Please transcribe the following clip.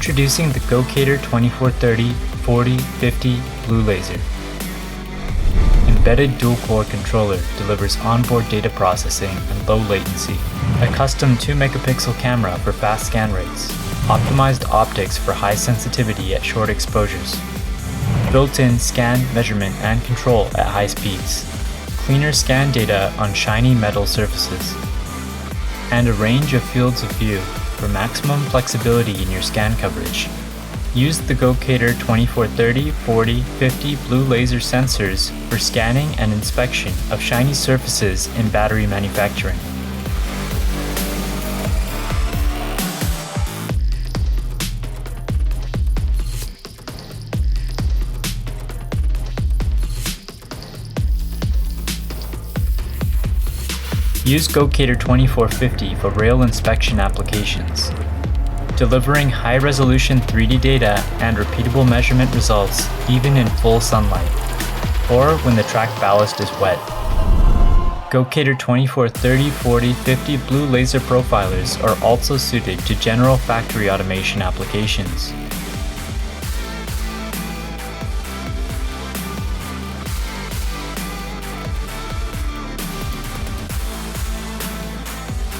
Introducing the Gocator 2430-4050 Blue Laser. Embedded dual-core controller delivers onboard data processing and low latency. A custom 2-megapixel camera for fast scan rates. Optimized optics for high sensitivity at short exposures. Built-in scan, measurement, and control at high speeds. Cleaner scan data on shiny metal surfaces. And a range of fields of view for maximum flexibility in your scan coverage. Use the Gocator 2430-4050 Blue Laser sensors for scanning and inspection of shiny surfaces in battery manufacturing. Use Gocator 2450 for rail inspection applications, delivering high-resolution 3D data and repeatable measurement results even in full sunlight, or when the track ballast is wet. Gocator 2430-4050 Blue Laser profilers are also suited to general factory automation applications.